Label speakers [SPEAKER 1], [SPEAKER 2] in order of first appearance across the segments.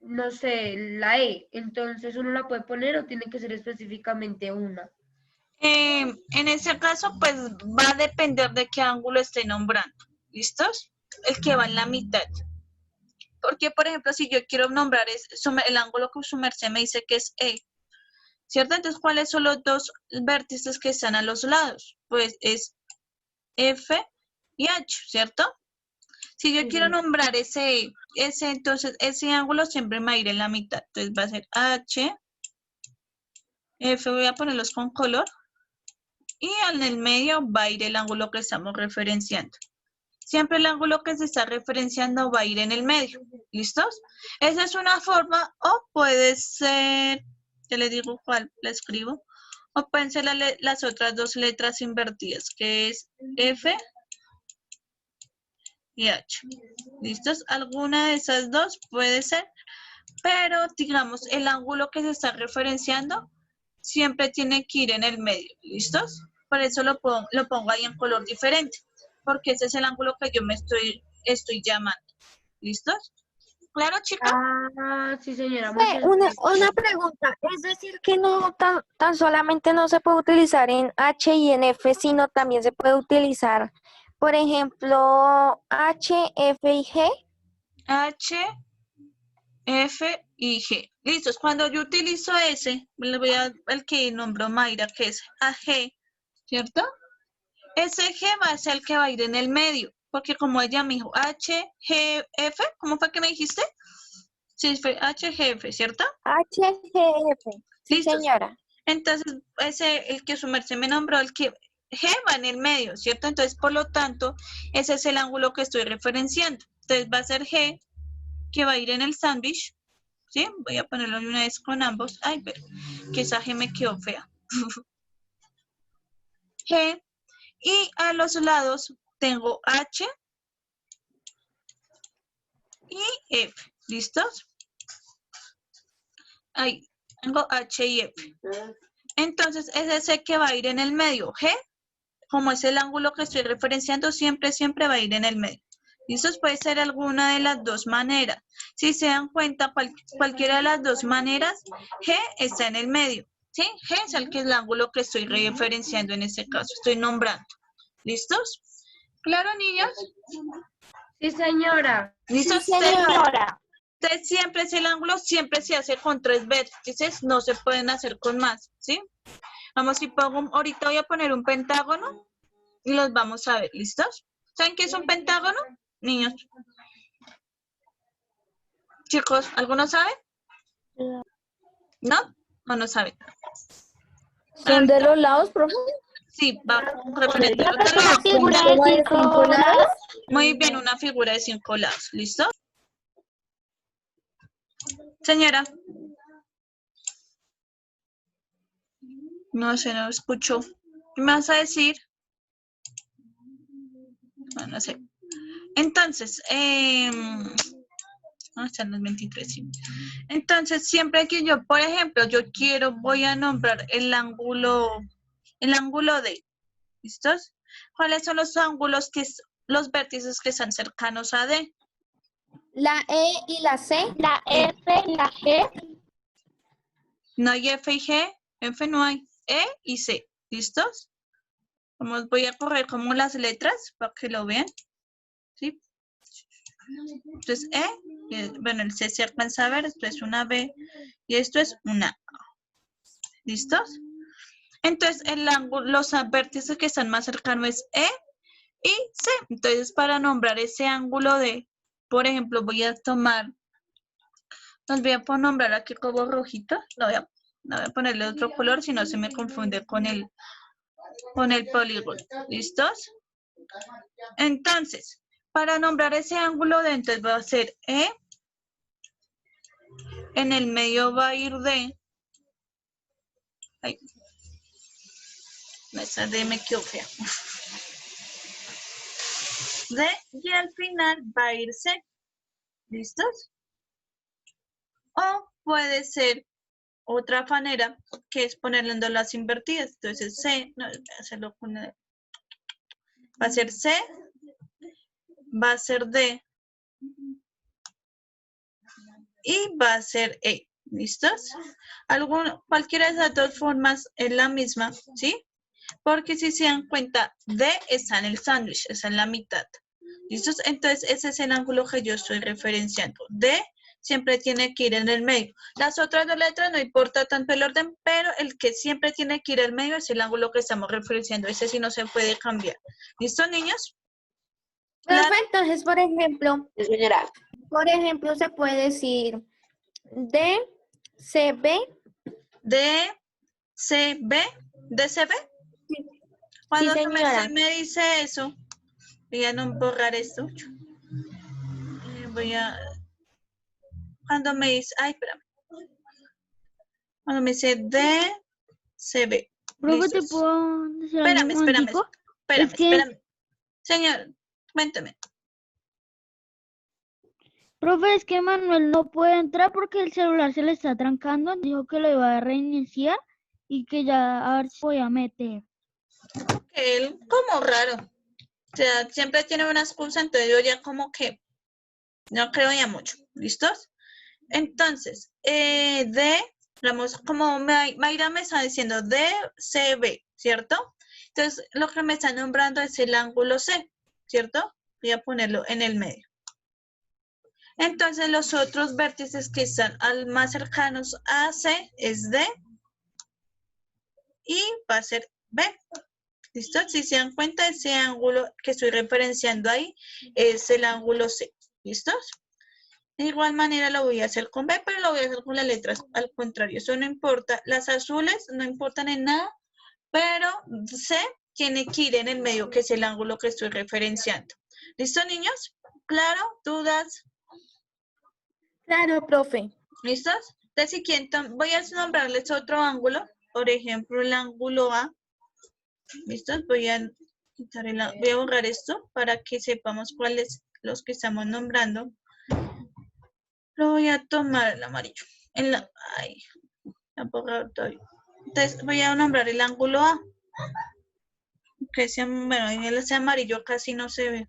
[SPEAKER 1] no sé, la E. Entonces uno la puede poner o tiene que ser específicamente una.
[SPEAKER 2] En ese caso, pues va a depender de qué ángulo esté nombrando. ¿Listos? El que va en la mitad. Porque, por ejemplo, si yo quiero nombrar el ángulo que su merced me dice que es E, ¿cierto? Entonces, ¿cuáles son los dos vértices que están a los lados? Pues es F y H, ¿cierto? Si yo quiero nombrar entonces ese ángulo siempre me va a ir en la mitad. Entonces va a ser H, F, voy a ponerlos con color. Y en el medio va a ir el ángulo que estamos referenciando. Siempre el ángulo que se está referenciando va a ir en el medio. ¿Listos? Esa es una forma, o puede ser, ya les digo cuál la escribo, o pueden ser las otras dos letras invertidas, que es F y H. ¿Listos? Alguna de esas dos puede ser, pero digamos, el ángulo que se está referenciando siempre tiene que ir en el medio. ¿Listos? Por eso lo pongo ahí en color diferente, porque ese es el ángulo que yo me estoy llamando. ¿Listos? ¿Claro, chicas?
[SPEAKER 1] Ah, sí, señora,
[SPEAKER 3] Profe,
[SPEAKER 1] muchas
[SPEAKER 3] una
[SPEAKER 1] gracias.
[SPEAKER 3] pregunta, es decir que no tan solamente no se puede utilizar en H y en F, sino también se puede utilizar, por ejemplo, H, F y G.
[SPEAKER 2] H, F y G. ¿Listos? Cuando yo utilizo ese, le voy a el que nombró Mayra, que es AG, ¿cierto? Ese G va a ser el que va a ir en el medio, porque como ella me dijo H, G, F, ¿cómo fue que me dijiste? Sí, fue H, G, F, ¿cierto?
[SPEAKER 3] H, G, F. Sí,
[SPEAKER 2] Listos.
[SPEAKER 3] señora.
[SPEAKER 2] Entonces, el que su merced me nombró, el que G va en el medio, ¿cierto? Entonces, por lo tanto, ese es el ángulo que estoy referenciando. Entonces, va a ser G, que va a ir en el sándwich, ¿sí? Voy a ponerlo de una vez con ambos. Ay, pero que esa G me quedó fea. G, y a los lados tengo H y F. ¿Listos? Ahí tengo H y F. Entonces, ese es el que va a ir en el medio. G, como es el ángulo que estoy referenciando, siempre va a ir en el medio. ¿Listos? Puede ser alguna de las dos maneras. Si se dan cuenta, cualquiera de las dos maneras, G está en el medio. ¿Sí? G es el ángulo que estoy referenciando en este caso. Estoy nombrando. ¿Listos? ¿Claro, niños?
[SPEAKER 1] Sí, señora.
[SPEAKER 3] Sí,
[SPEAKER 2] ¿Listos?
[SPEAKER 3] señora.
[SPEAKER 2] Entonces, siempre es el ángulo, siempre se hace con 3 vértices, no se pueden hacer con más, ¿sí? Vamos, si pongo, ahorita voy a poner un pentágono y los vamos a ver, ¿listos? ¿Saben qué es un pentágono? Niños. Chicos, ¿alguno sabe? ¿No? ¿O no saben?
[SPEAKER 4] ¿Son de los lados, profe?
[SPEAKER 2] Sí, va referente a
[SPEAKER 3] Una figura de
[SPEAKER 4] ¿Como de
[SPEAKER 3] 5
[SPEAKER 4] 5 lados?
[SPEAKER 3] lados.
[SPEAKER 2] muy bien, una figura de 5 lados, ¿listo? Señora. No sé, no escucho. ¿Qué me vas a decir? No sé. Entonces, están los 23, sí. Entonces, siempre que yo, por ejemplo, voy a nombrar el ángulo D. ¿Listos? ¿Cuáles son los ángulos los vértices que están cercanos a D?
[SPEAKER 3] La E y la C.
[SPEAKER 4] La F, la G.
[SPEAKER 2] No hay F y G, F no hay, E y C. ¿Listos? Voy a correr como las letras para que lo vean. ¿Sí? Entonces, bueno, el C se alcanza a ver, esto es una B y esto es una A. ¿Listos? Entonces, los vértices que están más cercanos es E y C. Entonces, para nombrar ese ángulo de, por ejemplo, voy a tomar, los voy a nombrar aquí como rojito. No voy a ponerle otro color, si no se me confunde con el polígono. ¿Listos? Entonces, para nombrar ese ángulo de, entonces va a ser E. En el medio va a ir D. Ay, esa D me quedó fea. D y al final va a ir C. ¿Listos? O puede ser otra manera, que es ponerle en dos las invertidas. Entonces C, no, voy a hacerlo con va a ser C, va a ser D y va a ser E. ¿Listos? Cualquiera de esas dos formas es la misma, ¿sí? Porque si se dan cuenta, D está en el sándwich, está en la mitad. ¿Listos? Entonces, ese es el ángulo que yo estoy referenciando. D siempre tiene que ir en el medio. Las otras dos letras no importa tanto el orden, pero el que siempre tiene que ir al medio es el ángulo que estamos referenciando. Ese sí no se puede cambiar. ¿Listo, niños?
[SPEAKER 3] Profe,
[SPEAKER 2] Claro.
[SPEAKER 3] entonces, por ejemplo, se puede decir DCB.
[SPEAKER 2] DCB. ¿DCB?
[SPEAKER 3] Sí,
[SPEAKER 2] Cuando
[SPEAKER 3] señora.
[SPEAKER 2] me dice eso, voy a no borrar esto. Cuando me dice, ay, espérame. Cuando me dice DCB.
[SPEAKER 4] Profe, ¿te
[SPEAKER 2] Listos.
[SPEAKER 4] puedo decir algo un
[SPEAKER 2] Espérame.
[SPEAKER 4] momentico? Es que,
[SPEAKER 2] Señor, cuéntame.
[SPEAKER 4] profe, es que Manuel no puede entrar porque el celular se le está trancando. Dijo que lo iba a reiniciar y que ya a ver si voy a meter.
[SPEAKER 2] Él como raro. O sea, siempre tiene una excusa, entonces yo ya como que no creo ya mucho. ¿Listos? Entonces, vamos, como Mayra me está diciendo, DCB, ¿cierto? Entonces, lo que me está nombrando es el ángulo C, ¿cierto? Voy a ponerlo en el medio. Entonces, los otros vértices que están más cercanos a C es D y va a ser B. ¿Listo? Si se dan cuenta, ese ángulo que estoy referenciando ahí es el ángulo C. ¿Listos? De igual manera lo voy a hacer con B, pero lo voy a hacer con las letras al contrario. Eso no importa. Las azules no importan en nada, pero C tiene que ir en el medio, que es el ángulo que estoy referenciando. ¿Listo, niños? ¿Claro? ¿Dudas?
[SPEAKER 3] Claro, profe.
[SPEAKER 2] ¿Listos? Entonces, si quieren, voy a nombrarles otro ángulo. Por ejemplo, el ángulo A. ¿Listos? Voy a borrar esto para que sepamos cuáles los que estamos nombrando. Lo voy a tomar el amarillo. Entonces voy a nombrar el ángulo A. Que sea, bueno, en ese amarillo casi no se ve.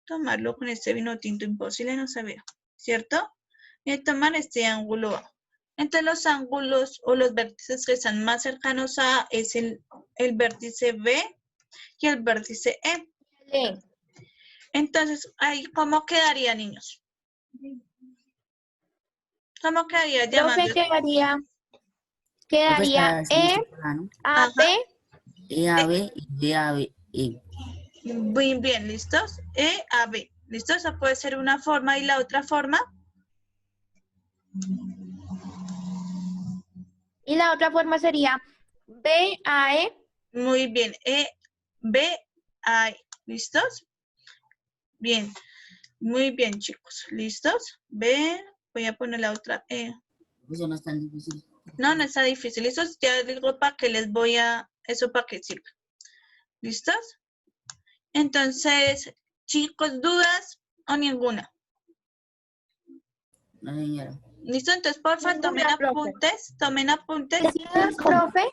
[SPEAKER 2] Tomarlo con este vino tinto imposible no se ve, ¿cierto? Voy a tomar este ángulo A. Entonces los ángulos o los vértices que están más cercanos a es el vértice B y el vértice E.
[SPEAKER 3] Sí.
[SPEAKER 2] Entonces, ahí, ¿cómo quedaría, niños? ¿Cómo quedaría llamando?
[SPEAKER 3] Profe, quedaría E, A,
[SPEAKER 2] Ajá.
[SPEAKER 3] B.
[SPEAKER 5] EAB y DAB.
[SPEAKER 2] Muy bien, ¿listos? E, A, B. ¿Listos? Esa puede ser una forma y la otra forma.
[SPEAKER 3] Y la otra forma sería B, A, E.
[SPEAKER 2] Muy bien. E, B, A, E. ¿Listos? Bien. Muy bien, chicos. ¿Listos? B, voy a poner la otra E.
[SPEAKER 5] Eso no es tan difícil.
[SPEAKER 2] No, no está difícil. ¿Listos? Ya digo para que les voy a... Eso para que sirva. ¿Listos? Entonces, chicos, ¿dudas o ninguna?
[SPEAKER 5] No, señora.
[SPEAKER 2] ¿Listo? Entonces, porfa, tomen apuntes. Tomen apuntes.
[SPEAKER 3] ¿Dudas, profe?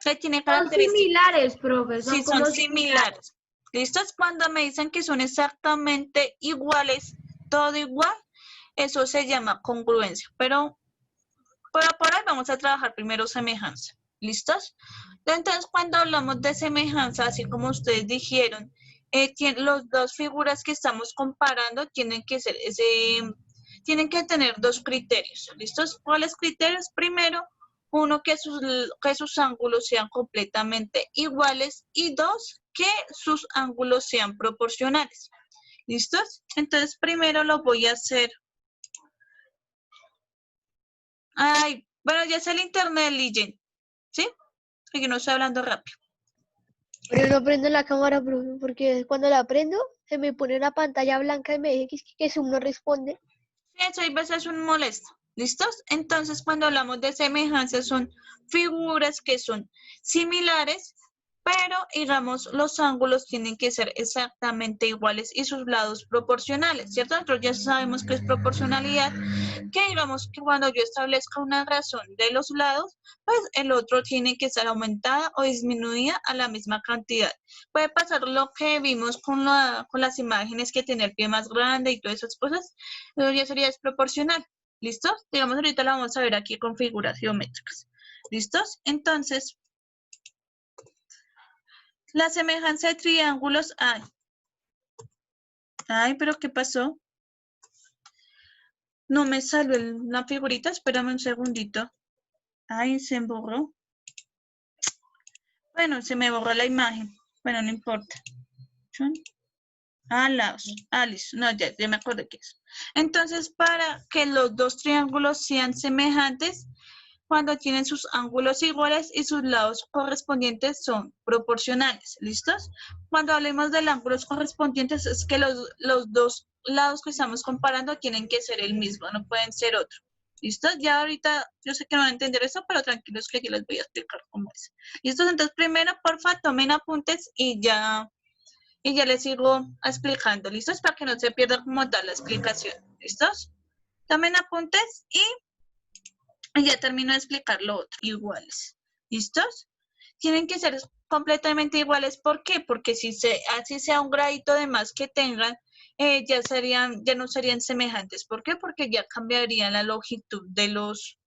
[SPEAKER 2] ¿Qué tiene
[SPEAKER 1] Son
[SPEAKER 2] características?
[SPEAKER 1] similares, profe.
[SPEAKER 2] Sí,
[SPEAKER 1] como
[SPEAKER 2] son similares. ¿Listos? Cuando me dicen que son exactamente iguales, todo igual, eso se llama congruencia. Pero por ahí vamos a trabajar primero semejanza. ¿Listos? Entonces, cuando hablamos de semejanza, así como ustedes dijeron, las dos figuras que estamos comparando tienen que tener dos criterios. ¿Listos? ¿Cuáles criterios? Primero, uno, que sus ángulos sean completamente iguales, y dos, que sus ángulos sean proporcionales. ¿Listos? Entonces, primero lo voy a hacer. Ay, bueno, ya es el internet, Ligen. ¿Sí? Porque no estoy hablando rápido.
[SPEAKER 6] Pero no prendo la cámara, profe, porque cuando la prendo se me pone una pantalla blanca y me dice que Zoom no responde.
[SPEAKER 2] Eso hay veces un molesto. ¿Listos? Entonces, cuando hablamos de semejanza, son figuras que son similares, pero digamos los ángulos tienen que ser exactamente iguales y sus lados proporcionales, ¿cierto? Nosotros ya sabemos que es proporcionalidad, que digamos que cuando yo establezca una razón de los lados, pues el otro tiene que estar aumentada o disminuida a la misma cantidad. Puede pasar lo que vimos con las imágenes que tiene el pie más grande y todas esas cosas, eso ya sería desproporcional. ¿Listos? Digamos ahorita la vamos a ver aquí con figuras geométricas. ¿Listos? Entonces, la semejanza de triángulos, pero ¿qué pasó? No me salió la figurita, espérame un segundito. Ay, se borró. Bueno, se me borró la imagen. Bueno, no importa. Lados. Alice. No, ya me acuerdo qué es. Entonces, para que los dos triángulos sean semejantes, cuando tienen sus ángulos iguales y sus lados correspondientes son proporcionales. ¿Listos? Cuando hablemos de los ángulos correspondientes, es que los dos lados que estamos comparando tienen que ser el mismo, no pueden ser otro. ¿Listos? Ya ahorita, yo sé que no van a entender eso, pero tranquilos que yo les voy a explicar cómo es. ¿Listos? Entonces, primero, porfa, tomen apuntes y ya les sigo explicando. ¿Listos? Para que no se pierda como tal la explicación. ¿Listos? Tomen apuntes y ya termino de explicar lo otro. Iguales. ¿Listos? Tienen que ser completamente iguales. ¿Por qué? Porque así sea un gradito de más que tengan, ya no serían semejantes. ¿Por qué? Porque ya cambiaría la longitud de los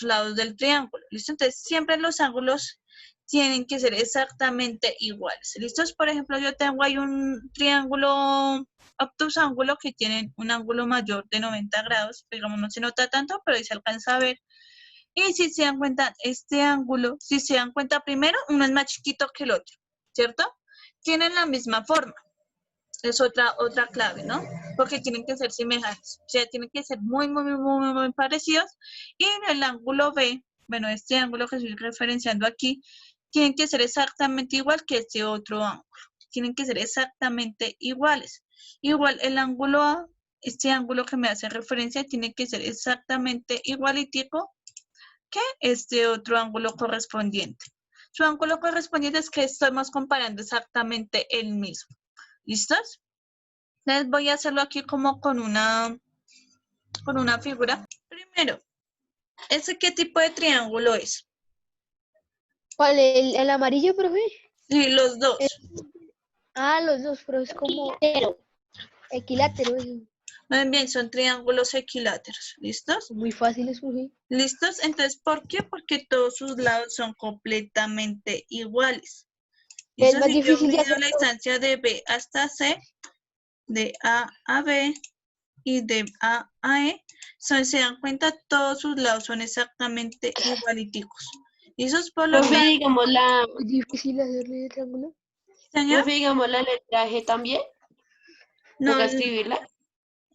[SPEAKER 2] lados del triángulo. ¿Listo? Entonces, siempre los ángulos tienen que ser exactamente iguales. ¿Listos? Por ejemplo, yo tengo ahí un triángulo obtusángulo que tiene un ángulo mayor de 90 grados. Digamos, no se nota tanto, pero ahí se alcanza a ver. Y si se dan cuenta, este ángulo, si se dan cuenta primero, uno es más chiquito que el otro, ¿cierto? Tienen la misma forma. Es otra clave, ¿no? Porque tienen que ser semejantes. O sea, tienen que ser muy, muy, muy, muy, muy parecidos. Y en el ángulo B, bueno, este ángulo que estoy referenciando aquí, tienen que ser exactamente igual que este otro ángulo. Tienen que ser exactamente iguales. Igual el ángulo A, este ángulo que me hace referencia, tiene que ser exactamente igualitico que este otro ángulo correspondiente. Su ángulo correspondiente es que estamos comparando exactamente el mismo. ¿Listos? Les voy a hacerlo aquí como con una figura. Primero, ¿ese qué tipo de triángulo es?
[SPEAKER 6] ¿Cuál? ¿El amarillo, profe?
[SPEAKER 2] Sí, los dos.
[SPEAKER 6] Los dos, pero es como equilátero.
[SPEAKER 2] Bien, son triángulos equiláteros. ¿Listos?
[SPEAKER 6] Muy fáciles, profe.
[SPEAKER 2] ¿Listos? Entonces, ¿por qué? Porque todos sus lados son completamente iguales.
[SPEAKER 6] Es
[SPEAKER 2] ¿Listo?
[SPEAKER 6] más
[SPEAKER 2] Si yo
[SPEAKER 6] difícil de
[SPEAKER 2] mido
[SPEAKER 6] hacer.
[SPEAKER 2] la distancia de B hasta C, de A a B y de A a E, se dan cuenta, todos sus lados son exactamente igualiticos. Y eso es por lo
[SPEAKER 7] Profe,
[SPEAKER 2] tanto,
[SPEAKER 7] digamos
[SPEAKER 6] Es difícil hacerle el triángulo.
[SPEAKER 2] señor,
[SPEAKER 7] profe, digamos la letra G también.
[SPEAKER 2] no,
[SPEAKER 7] Toca escribirla.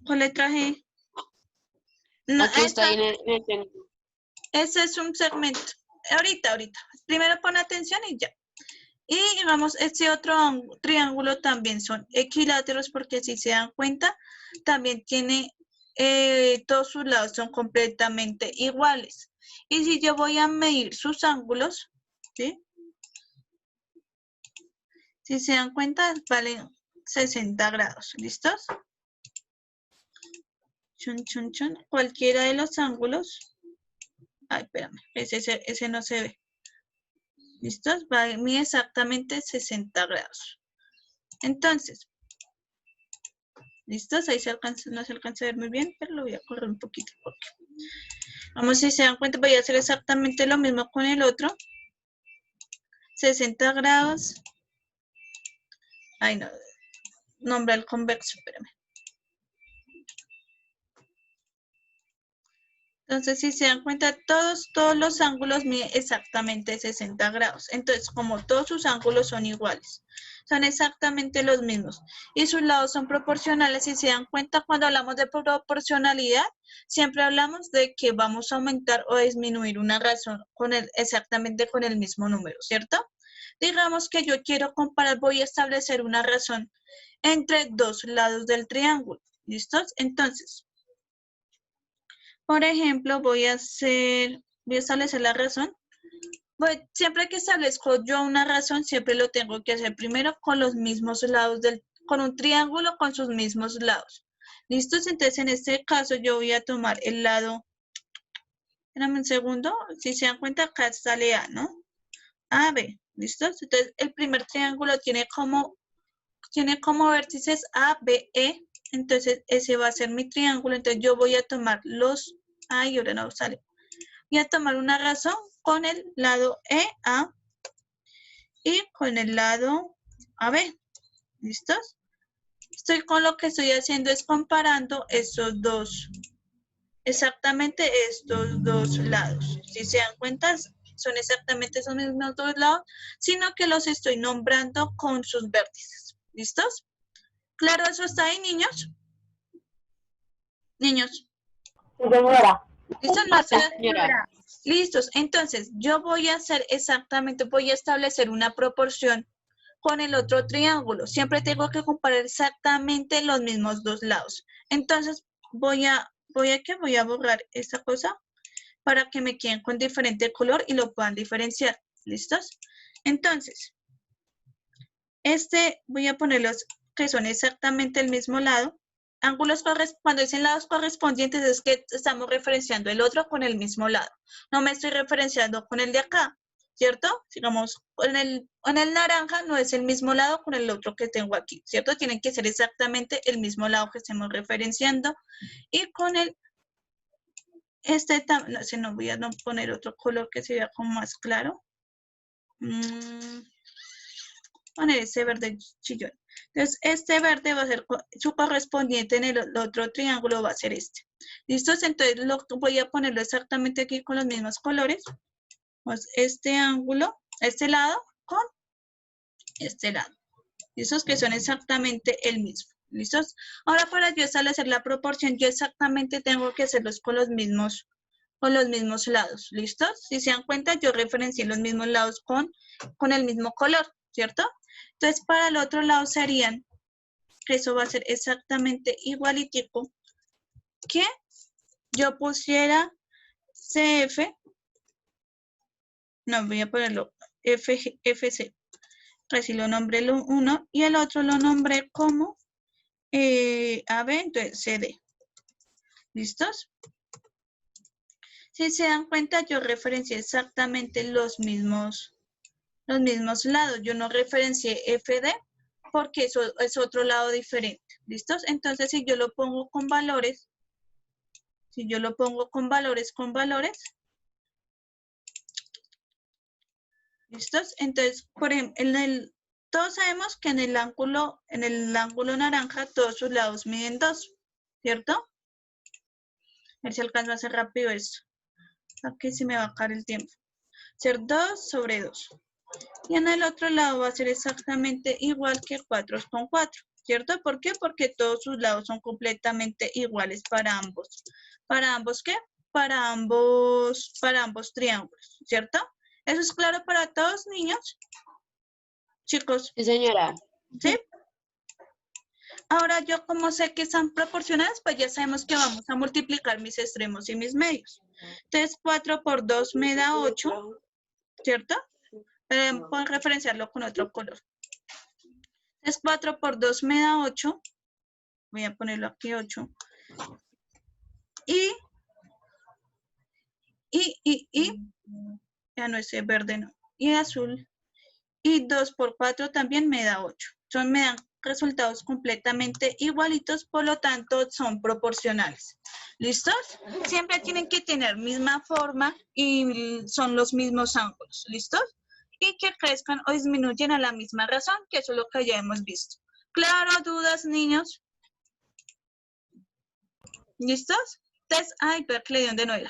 [SPEAKER 2] ¿cuál letra G? No,
[SPEAKER 7] Aquí está ahí en el triángulo.
[SPEAKER 2] ese es un segmento. Ahorita. Primero pon atención y ya. Y digamos, este otro triángulo también son equiláteros porque si se dan cuenta, también tiene, todos sus lados son completamente iguales. Y si yo voy a medir sus ángulos, ¿sí? Si se dan cuenta, valen 60 grados. ¿Listos? Cualquiera de los ángulos. Ay, espérame, ese no se ve. ¿Listos? Mide exactamente 60 grados. Entonces, ¿listos? Ahí no se alcanza a ver muy bien, pero lo voy a correr un poquito. Vamos, si se dan cuenta, voy a hacer exactamente lo mismo con el otro. 60 grados. Ay, no. Nombra el convexo, espérame. Entonces, si se dan cuenta, todos los ángulos miden exactamente 60 grados. Entonces, como todos sus ángulos son iguales, son exactamente los mismos. Y sus lados son proporcionales. Si se dan cuenta, cuando hablamos de proporcionalidad, siempre hablamos de que vamos a aumentar o disminuir una razón exactamente con el mismo número, ¿cierto? Digamos que yo quiero comparar, voy a establecer una razón entre dos lados del triángulo. ¿Listos? Entonces, por ejemplo, voy a establecer la razón Siempre que establezco yo una razón, siempre lo tengo que hacer primero con los mismos lados con un triángulo con sus mismos lados. ¿Listos? Entonces, en este caso, yo voy a tomar el lado, espérame un segundo, si se dan cuenta, acá sale A, ¿no? AB, ¿listos? Entonces, el primer triángulo tiene como vértices A, B, E, entonces ese va a ser mi triángulo, entonces yo voy a tomar ay, ahora no sale. Voy a tomar una razón con el lado EA y con el lado AB. ¿Listos? Con lo que estoy haciendo es comparando exactamente estos dos lados. Si se dan cuenta, son exactamente esos mismos dos lados, sino que los estoy nombrando con sus vértices. ¿Listos? ¿Claro eso está ahí, niños? Niños. ¿Listos? No,
[SPEAKER 7] Señora.
[SPEAKER 2] listos. Entonces, yo voy a establecer una proporción con el otro triángulo. Siempre tengo que comparar exactamente los mismos dos lados. Entonces, voy a borrar esta cosa para que me queden con diferente color y lo puedan diferenciar. ¿Listos? Entonces, voy a ponerlos que son exactamente el mismo lado. Ángulos cuando dicen lados correspondientes es que estamos referenciando el otro con el mismo lado. No me estoy referenciando con el de acá, ¿cierto? Digamos, en el naranja no es el mismo lado con el otro que tengo aquí, ¿cierto? Tienen que ser exactamente el mismo lado que estemos referenciando. Y con no voy a poner otro color que se vea como más claro. Poner ese verde chillón. Entonces, este verde va a ser su correspondiente en el otro triángulo, va a ser este. ¿Listos? Entonces, voy a ponerlo exactamente aquí con los mismos colores. Pues este ángulo, este lado con este lado. ¿Listos? Que son exactamente el mismo. ¿Listos? Ahora, para yo establecer la proporción, yo exactamente tengo que hacerlos con los mismos lados. ¿Listos? Si se dan cuenta, yo referencié los mismos lados con el mismo color, ¿cierto? Entonces, para el otro lado serían, eso va a ser exactamente igualitico que yo pusiera CF, no, voy a ponerlo FC, así lo nombré lo uno y el otro lo nombré como AB, entonces CD. ¿Listos? Si se dan cuenta, yo referencié exactamente los mismos lados. Yo no referencié FD porque eso es otro lado diferente. ¿Listos? Entonces, si yo lo pongo con valores, ¿listos? Entonces, por ejemplo, todos sabemos que en el ángulo naranja, todos sus lados miden 2, ¿cierto? A ver si alcanzo a hacer rápido esto. Aquí sí me va a caer el tiempo. Ser 2 sobre 2. Y en el otro lado va a ser exactamente igual que 4 con 4, ¿cierto? ¿Por qué? Porque todos sus lados son completamente iguales para ambos. ¿Para ambos qué? Para ambos triángulos, ¿cierto? ¿Eso es claro para todos, niños? Chicos.
[SPEAKER 7] Sí, señora.
[SPEAKER 2] ¿Sí? Ahora yo como sé que están proporcionadas, pues ya sabemos que vamos a multiplicar mis extremos y mis medios. Entonces 4 por 2 me da 8, ¿cierto? Puedo referenciarlo con otro color. Entonces 4 por 2 me da 8. Voy a ponerlo aquí 8. Ya no es verde, no. Y azul. Y 2 por 4 también me da 8. Me dan resultados completamente igualitos, por lo tanto son proporcionales. ¿Listos? Siempre tienen que tener misma forma y son los mismos ángulos. ¿Listos? Y que crezcan o disminuyen a la misma razón, que eso es lo que ya hemos visto. ¿Claro? ¿Dudas, niños? ¿Listos? Entonces, ay, ver que le dio de nuevo.